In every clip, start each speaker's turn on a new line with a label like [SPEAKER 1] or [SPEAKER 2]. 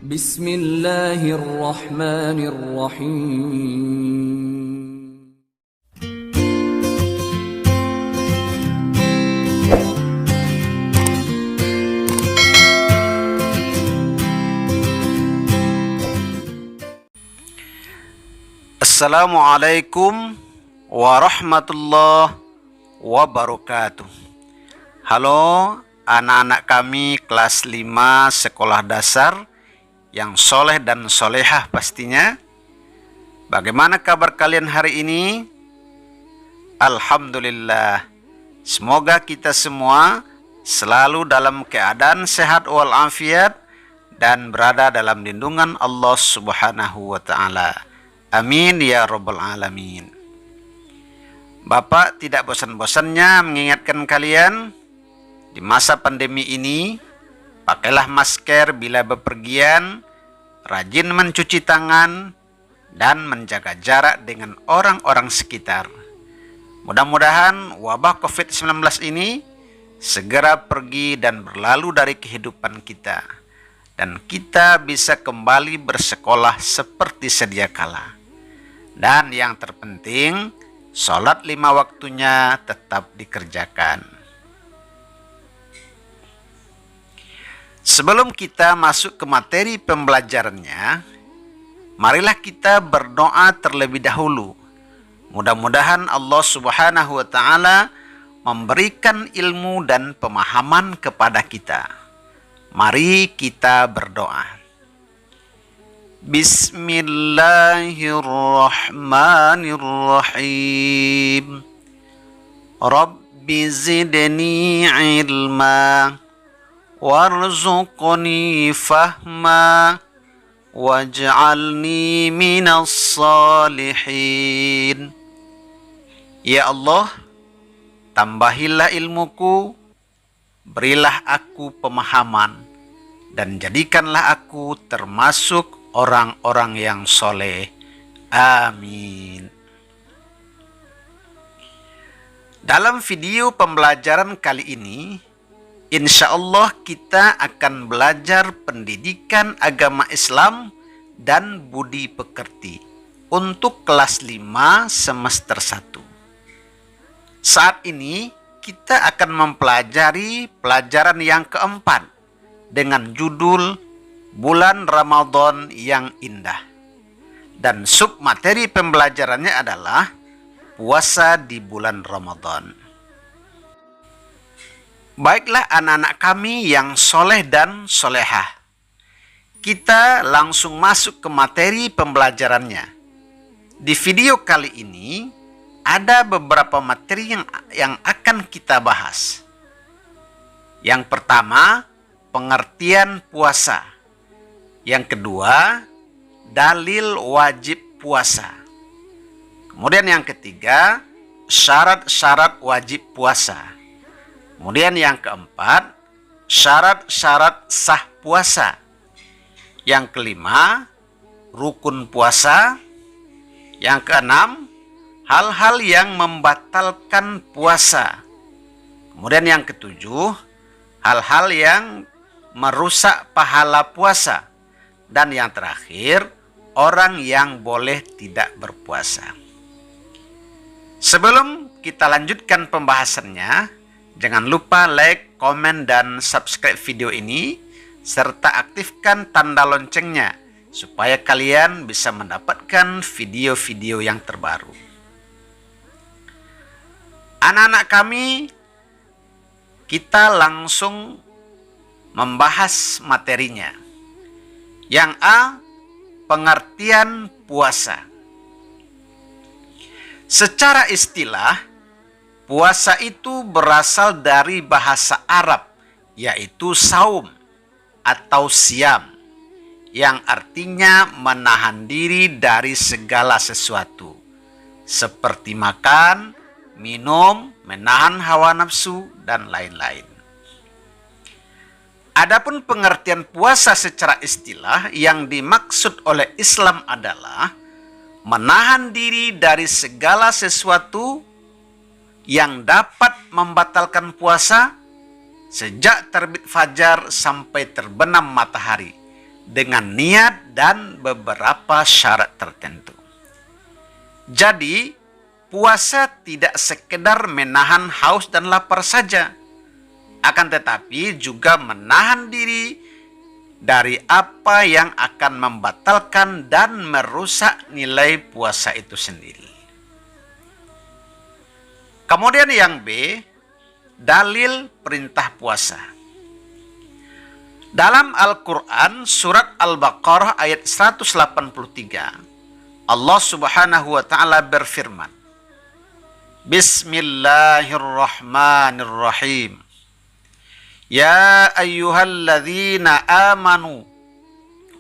[SPEAKER 1] Bismillahirrahmanirrahim.
[SPEAKER 2] Assalamualaikum warahmatullahi wabarakatuh. Halo anak-anak kami kelas 5 sekolah dasar yang soleh dan solehah pastinya. Bagaimana kabar kalian hari ini? Alhamdulillah. Semoga kita semua selalu dalam keadaan sehat walafiat dan berada dalam lindungan Allah Subhanahu wa ta'ala. Amin ya rabbal alamin. Bapak tidak bosan-bosannya mengingatkan kalian di masa pandemi ini, pakailah masker bila bepergian, rajin mencuci tangan, dan menjaga jarak dengan orang-orang sekitar. Mudah-mudahan wabah COVID-19 ini segera pergi dan berlalu dari kehidupan kita, dan kita bisa kembali bersekolah seperti sedia kala. Dan yang terpenting, sholat 5 waktunya tetap dikerjakan. Sebelum kita masuk ke materi pembelajarannya, marilah kita berdoa terlebih dahulu. Mudah-mudahan Allah Subhanahu wa ta'ala memberikan ilmu dan pemahaman kepada kita. Mari kita berdoa. Bismillahirrahmanirrahim. Rabbi zidni ilma warzuqni fahma waj'alni minas salihin. Ya Allah, tambahilah ilmuku, berilah aku pemahaman, dan jadikanlah aku termasuk orang-orang yang soleh. Amin. Dalam video pembelajaran kali ini, insya Allah kita akan belajar pendidikan agama Islam dan budi pekerti untuk kelas 5 semester 1. Saat ini kita akan mempelajari pelajaran yang keempat dengan judul Bulan Ramadan yang Indah. Dan submateri pembelajarannya adalah puasa di bulan Ramadan. Baiklah anak-anak kami yang soleh dan solehah, kita langsung masuk ke materi pembelajarannya. Di video kali ini ada beberapa materi yang akan kita bahas. Yang pertama, pengertian puasa. Yang kedua, dalil wajib puasa. Kemudian yang ketiga, syarat-syarat wajib puasa. Kemudian yang keempat, syarat-syarat sah puasa. Yang kelima, rukun puasa. Yang keenam, hal-hal yang membatalkan puasa. Kemudian yang ketujuh, hal-hal yang merusak pahala puasa. Dan yang terakhir, orang yang boleh tidak berpuasa. Sebelum kita lanjutkan pembahasannya, jangan lupa like, komen, dan subscribe video ini, serta aktifkan tanda loncengnya, supaya kalian bisa mendapatkan video-video yang terbaru. Anak-anak kami, kita langsung membahas materinya. Yang A, pengertian puasa. Secara istilah, puasa itu berasal dari bahasa Arab, yaitu saum atau siam, yang artinya menahan diri dari segala sesuatu, seperti makan, minum, menahan hawa nafsu, dan lain-lain. Adapun pengertian puasa secara istilah yang dimaksud oleh Islam adalah menahan diri dari segala sesuatu yang dapat membatalkan puasa sejak terbit fajar sampai terbenam matahari, dengan niat dan beberapa syarat tertentu. Jadi, puasa tidak sekedar menahan haus dan lapar saja, akan tetapi juga menahan diri dari apa yang akan membatalkan dan merusak nilai puasa itu sendiri. Kemudian yang B, dalil perintah puasa. Dalam Al-Quran surat Al-Baqarah ayat 183, Allah Subhanahu wa Ta'ala berfirman, Bismillahirrahmanirrahim. Ya ayyuhalladzina amanu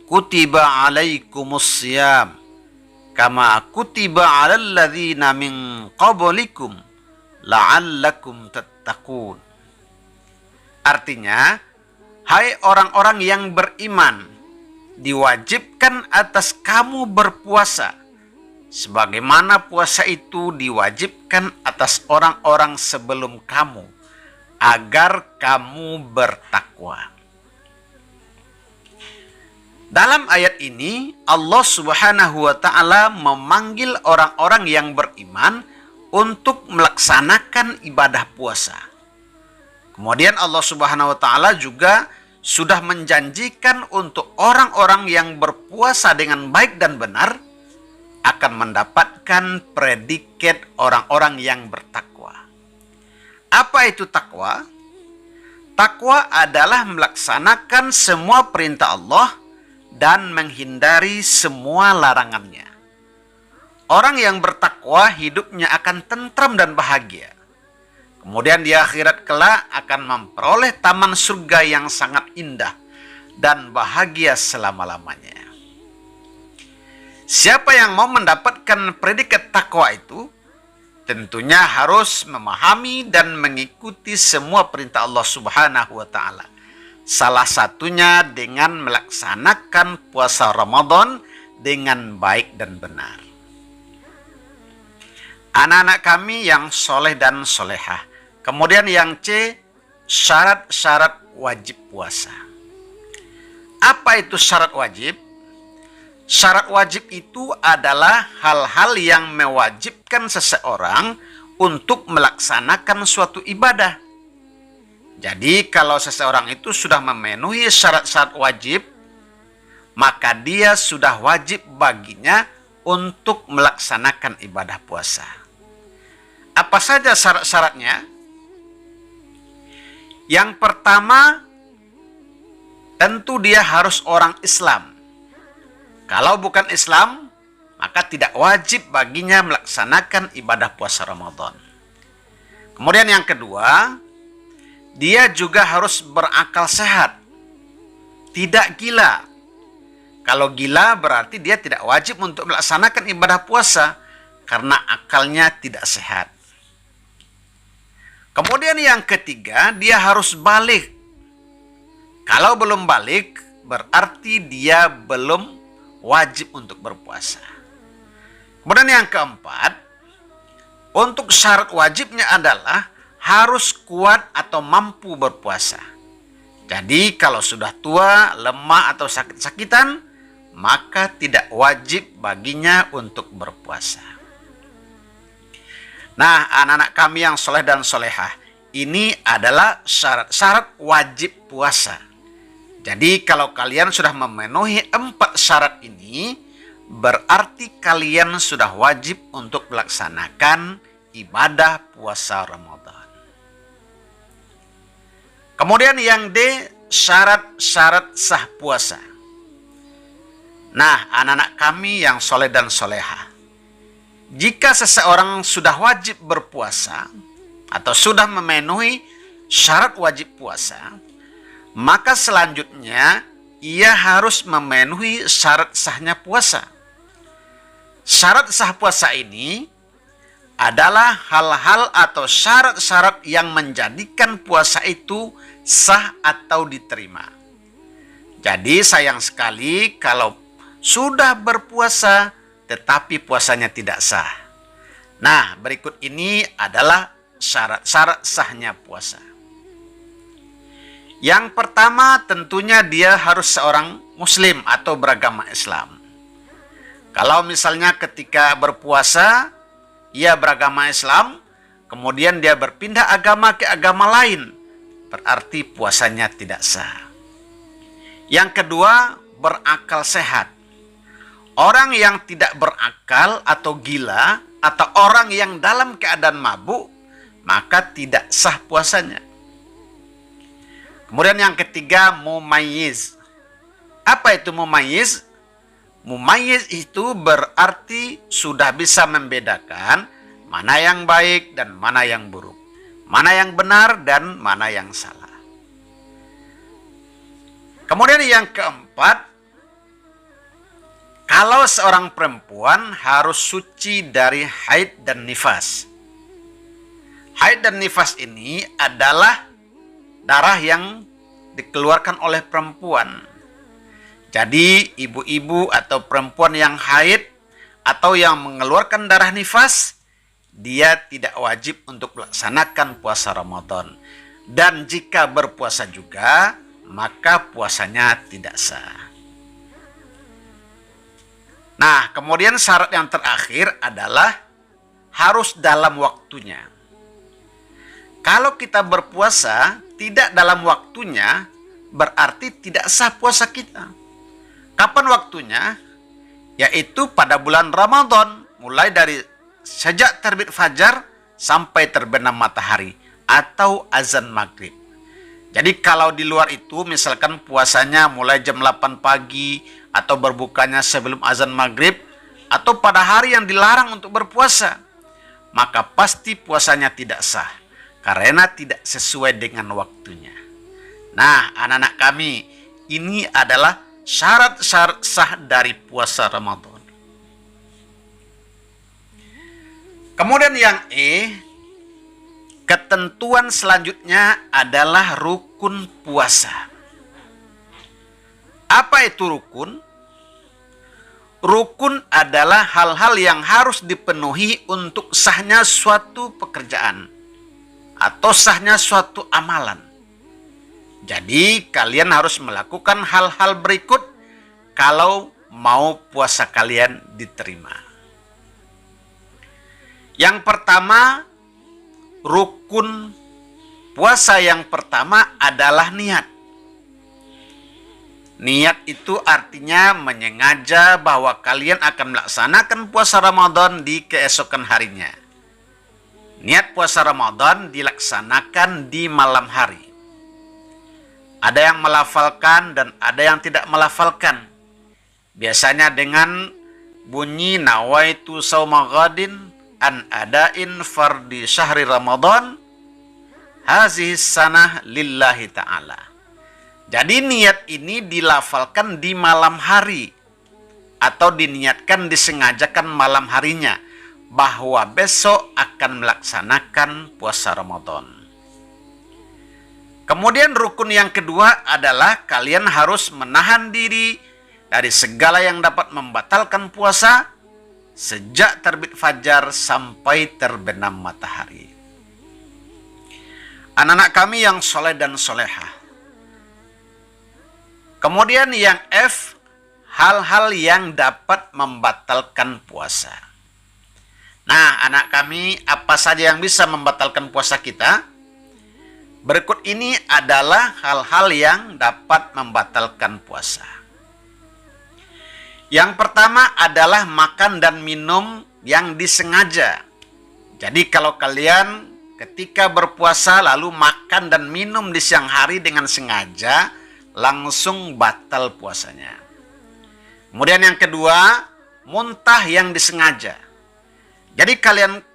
[SPEAKER 2] kutiba alaikumus siyam kama kutiba alal ladzina min qablikum la'allakum tattaqun. Artinya, hai orang-orang yang beriman, diwajibkan atas kamu berpuasa sebagaimana puasa itu diwajibkan atas orang-orang sebelum kamu, agar kamu bertakwa. Dalam ayat ini, Allah Subhanahu wa Ta'ala memanggil orang-orang yang beriman untuk melaksanakan ibadah puasa. Kemudian Allah Subhanahu wa Ta'ala juga sudah menjanjikan untuk orang-orang yang berpuasa dengan baik dan benar akan mendapatkan predikat orang-orang yang bertakwa. Apa itu takwa? Takwa adalah melaksanakan semua perintah Allah dan menghindari semua larangannya. Orang yang bertakwa hidupnya akan tentram dan bahagia. Kemudian di akhirat kelak akan memperoleh taman surga yang sangat indah dan bahagia selama-lamanya. Siapa yang mau mendapatkan predikat takwa itu, tentunya harus memahami dan mengikuti semua perintah Allah Subhanahu wa Ta'ala. Salah satunya dengan melaksanakan puasa Ramadan dengan baik dan benar. Anak-anak kami yang soleh dan solehah. Kemudian yang C, syarat-syarat wajib puasa. Apa itu syarat wajib? Syarat wajib itu adalah hal-hal yang mewajibkan seseorang untuk melaksanakan suatu ibadah. Jadi kalau seseorang itu sudah memenuhi syarat-syarat wajib, maka dia sudah wajib baginya untuk melaksanakan ibadah puasa. Apa saja syarat-syaratnya? Yang pertama, tentu dia harus orang Islam. Kalau bukan Islam, maka tidak wajib baginya melaksanakan ibadah puasa Ramadan. Kemudian yang kedua, dia juga harus berakal sehat, tidak gila. Kalau gila berarti dia tidak wajib untuk melaksanakan ibadah puasa karena akalnya tidak sehat. Kemudian yang ketiga, dia harus balik. Kalau belum balik, berarti dia belum wajib untuk berpuasa. Kemudian yang keempat, untuk syarat wajibnya adalah harus kuat atau mampu berpuasa. Jadi kalau sudah tua, lemah atau sakit-sakitan, maka tidak wajib baginya untuk berpuasa. Nah, anak-anak kami yang soleh dan solehah, ini adalah syarat-syarat wajib puasa. Jadi kalau kalian sudah memenuhi 4 syarat ini, berarti kalian sudah wajib untuk melaksanakan ibadah puasa Ramadan. Kemudian yang D, syarat-syarat sah puasa. Nah, anak-anak kami yang soleh dan solehah, jika seseorang sudah wajib berpuasa atau sudah memenuhi syarat wajib puasa, maka selanjutnya ia harus memenuhi syarat sahnya puasa. Syarat sah puasa ini adalah hal-hal atau syarat-syarat yang menjadikan puasa itu sah atau diterima. Jadi sayang sekali kalau sudah berpuasa tetapi puasanya tidak sah. Nah, berikut ini adalah syarat-syarat sahnya puasa. Yang pertama tentunya dia harus seorang muslim atau beragama Islam. Kalau misalnya ketika berpuasa, ia beragama Islam, kemudian dia berpindah agama ke agama lain, berarti puasanya tidak sah. Yang kedua, berakal sehat. Orang yang tidak berakal atau gila, atau orang yang dalam keadaan mabuk, maka tidak sah puasanya. Kemudian yang ketiga, mumayyiz. Apa itu mumayyiz? Mumayyiz itu berarti sudah bisa membedakan mana yang baik dan mana yang buruk, mana yang benar dan mana yang salah. Kemudian yang keempat, kalau seorang perempuan harus suci dari haid dan nifas. Haid dan nifas ini adalah darah yang dikeluarkan oleh perempuan. Jadi ibu-ibu atau perempuan yang haid atau yang mengeluarkan darah nifas, dia tidak wajib untuk melaksanakan puasa Ramadan. Dan jika berpuasa juga, maka puasanya tidak sah. Nah, kemudian syarat yang terakhir adalah harus dalam waktunya. Kalau kita berpuasa tidak dalam waktunya, berarti tidak sah puasa kita. Kapan waktunya? Yaitu pada bulan Ramadan, mulai dari sejak terbit fajar sampai terbenam matahari atau azan maghrib. Jadi kalau di luar itu, misalkan puasanya mulai jam 8 pagi atau berbukanya sebelum azan maghrib, atau pada hari yang dilarang untuk berpuasa, maka pasti puasanya tidak sah karena tidak sesuai dengan waktunya. Nah, anak-anak kami, ini adalah syarat-syarat sah dari puasa Ramadan. Kemudian yang ketentuan selanjutnya adalah rukun puasa. Apa itu rukun? Rukun adalah hal-hal yang harus dipenuhi untuk sahnya suatu pekerjaan atau sahnya suatu amalan. Jadi kalian harus melakukan hal-hal berikut kalau mau puasa kalian diterima. Yang pertama, rukun puasa yang pertama adalah niat. Niat itu artinya menyengaja bahwa kalian akan melaksanakan puasa Ramadan di keesokan harinya. Niat puasa Ramadan dilaksanakan di malam hari. Ada yang melafalkan dan ada yang tidak melafalkan. Biasanya dengan bunyi nawaitu sauma ghadin an adain fardi syahri Ramadan hazihi sanah lillahi ta'ala. Jadi niat ini dilafalkan di malam hari atau diniatkan disengajakan malam harinya bahwa besok akan melaksanakan puasa Ramadan. Kemudian rukun yang kedua adalah kalian harus menahan diri dari segala yang dapat membatalkan puasa sejak terbit fajar sampai terbenam matahari. Anak-anak kami yang soleh dan solehah. Kemudian yang F, hal-hal yang dapat membatalkan puasa. Nah, anak kami, apa saja yang bisa membatalkan puasa kita? Berikut ini adalah hal-hal yang dapat membatalkan puasa. Yang pertama adalah makan dan minum yang disengaja. Jadi kalau kalian ketika berpuasa lalu makan dan minum di siang hari dengan sengaja, langsung batal puasanya. Kemudian yang kedua, muntah yang disengaja. Jadi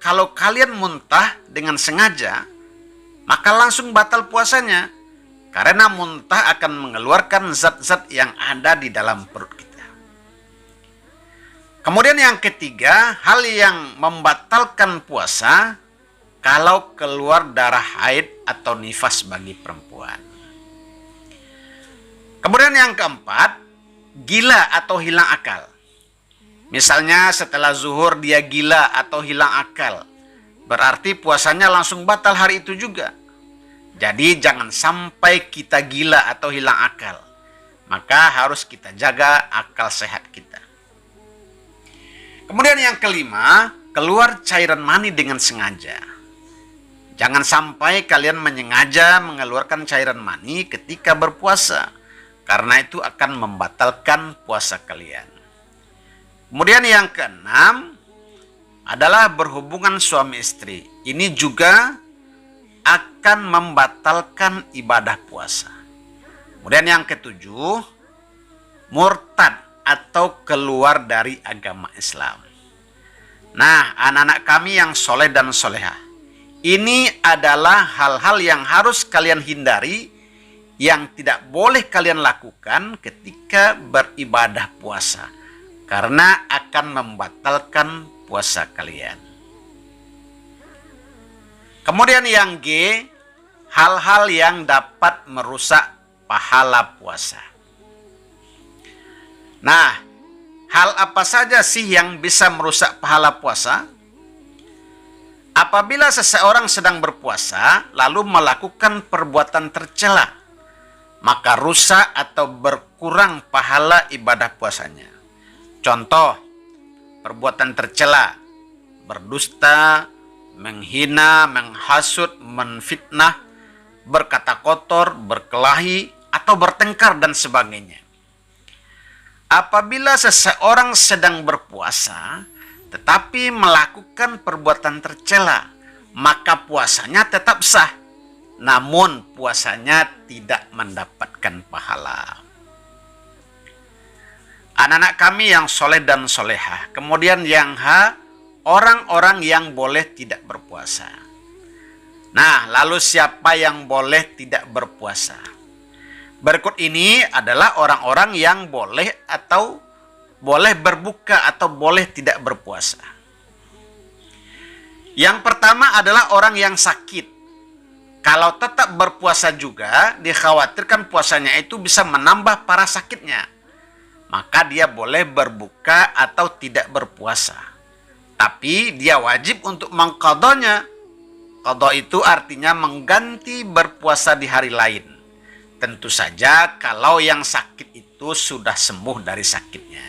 [SPEAKER 2] kalau kalian muntah dengan sengaja, maka langsung batal puasanya. Karena muntah akan mengeluarkan zat-zat yang ada di dalam perut kita. Kemudian yang ketiga, hal yang membatalkan puasa kalau keluar darah haid atau nifas bagi perempuan. Kemudian yang keempat, gila atau hilang akal. Misalnya setelah zuhur dia gila atau hilang akal, berarti puasanya langsung batal hari itu juga. Jadi jangan sampai kita gila atau hilang akal. Maka harus kita jaga akal sehat kita. Kemudian yang kelima, keluar cairan mani dengan sengaja. Jangan sampai kalian menyengaja mengeluarkan cairan mani ketika berpuasa, karena itu akan membatalkan puasa kalian. Kemudian yang keenam adalah berhubungan suami istri. Ini juga akan membatalkan ibadah puasa. Kemudian yang ketujuh, murtad atau keluar dari agama Islam. Nah, anak-anak kami yang soleh dan solehah, ini adalah hal-hal yang harus kalian hindari, yang tidak boleh kalian lakukan ketika beribadah puasa, karena akan membatalkan puasa kalian. Kemudian yang G, hal-hal yang dapat merusak pahala puasa. Nah, hal apa saja sih yang bisa merusak pahala puasa? Apabila seseorang sedang berpuasa lalu melakukan perbuatan tercela, maka rusak atau berkurang pahala ibadah puasanya. Contoh, perbuatan tercela, berdusta, menghina, menghasut, menfitnah, berkata kotor, berkelahi, atau bertengkar dan sebagainya. Apabila seseorang sedang berpuasa tetapi melakukan perbuatan tercela, maka puasanya tetap sah, namun puasanya tidak mendapatkan pahala. Anak-anak kami yang soleh dan solehah. Kemudian yang H, orang-orang yang boleh tidak berpuasa. Nah, lalu siapa yang boleh tidak berpuasa? Berikut ini adalah orang-orang yang boleh atau boleh berbuka atau boleh tidak berpuasa. Yang pertama adalah orang yang sakit. Kalau tetap berpuasa juga, dikhawatirkan puasanya itu bisa menambah parah sakitnya. Maka dia boleh berbuka atau tidak berpuasa. Tapi dia wajib untuk mengqadanya. Qadha itu artinya mengganti berpuasa di hari lain. Tentu saja kalau yang sakit itu sudah sembuh dari sakitnya.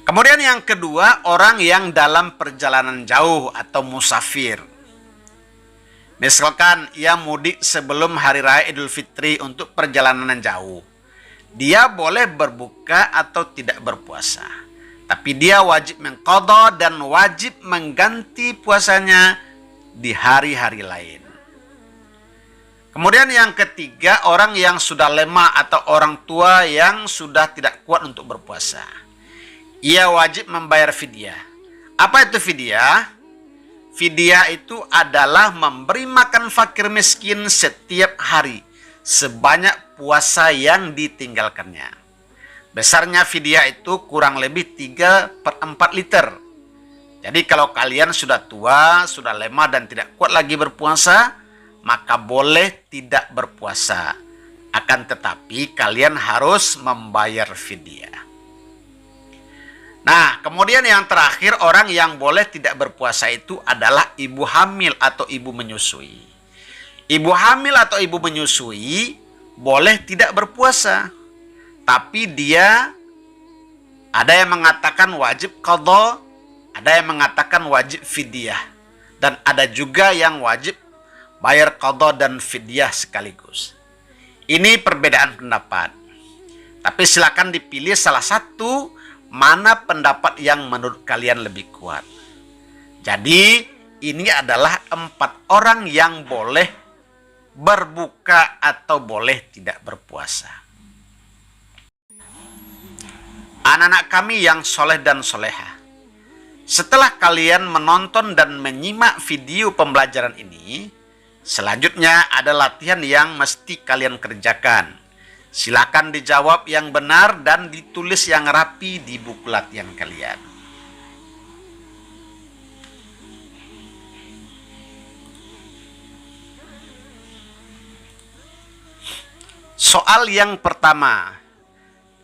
[SPEAKER 2] Kemudian yang kedua, orang yang dalam perjalanan jauh atau musafir. Misalkan ia mudik sebelum hari raya Idul Fitri untuk perjalanan jauh. Dia boleh berbuka atau tidak berpuasa. Tapi dia wajib mengqadha dan wajib mengganti puasanya di hari-hari lain. Kemudian yang ketiga, orang yang sudah lemah atau orang tua yang sudah tidak kuat untuk berpuasa. Ia wajib membayar fidyah. Apa itu fidyah? Fidyah itu adalah memberi makan fakir miskin setiap hari sebanyak puasa yang ditinggalkannya. Besarnya fidyah itu kurang lebih 3/4 liter. Jadi kalau kalian sudah tua, sudah lemah dan tidak kuat lagi berpuasa, maka boleh tidak berpuasa. Akan tetapi kalian harus membayar fidyah. Nah, kemudian yang terakhir, orang yang boleh tidak berpuasa itu adalah ibu hamil atau ibu menyusui. Ibu hamil atau ibu menyusui boleh tidak berpuasa. Tapi dia ada yang mengatakan wajib qadha, ada yang mengatakan wajib fidyah. Dan ada juga yang wajib bayar qadha dan fidyah sekaligus. Ini perbedaan pendapat. Tapi silakan dipilih salah satu, mana pendapat yang menurut kalian lebih kuat. Jadi ini adalah 4 orang yang boleh berbuka atau boleh tidak berpuasa. Anak-anak kami yang soleh dan soleha, setelah kalian menonton dan menyimak video pembelajaran ini, selanjutnya ada latihan yang mesti kalian kerjakan. Silakan dijawab yang benar dan ditulis yang rapi di buku latihan kalian. Soal yang pertama,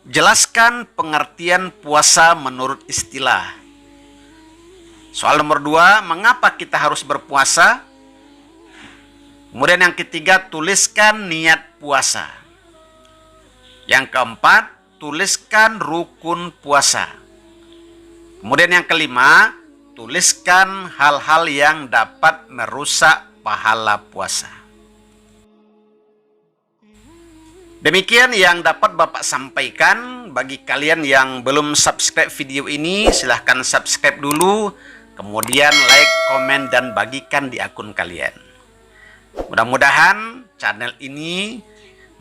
[SPEAKER 2] jelaskan pengertian puasa menurut istilah. Soal nomor 2, mengapa kita harus berpuasa? Kemudian yang ketiga, tuliskan niat puasa. Yang keempat, tuliskan rukun puasa. Kemudian yang kelima, tuliskan hal-hal yang dapat merusak pahala puasa. Demikian yang dapat Bapak sampaikan. Bagi kalian yang belum subscribe video ini, silahkan subscribe dulu, kemudian like, komen, dan bagikan di akun kalian. Mudah-mudahan channel ini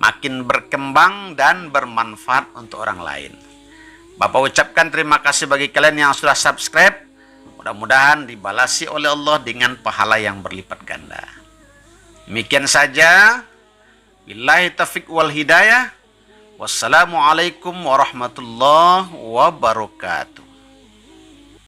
[SPEAKER 2] makin berkembang dan bermanfaat untuk orang lain. Bapak ucapkan terima kasih bagi kalian yang sudah subscribe. Mudah-mudahan dibalasi oleh Allah dengan pahala yang berlipat ganda. Demikian saja. Billahi taufiq wal hidayah. Wassalamualaikum warahmatullahi wabarakatuh.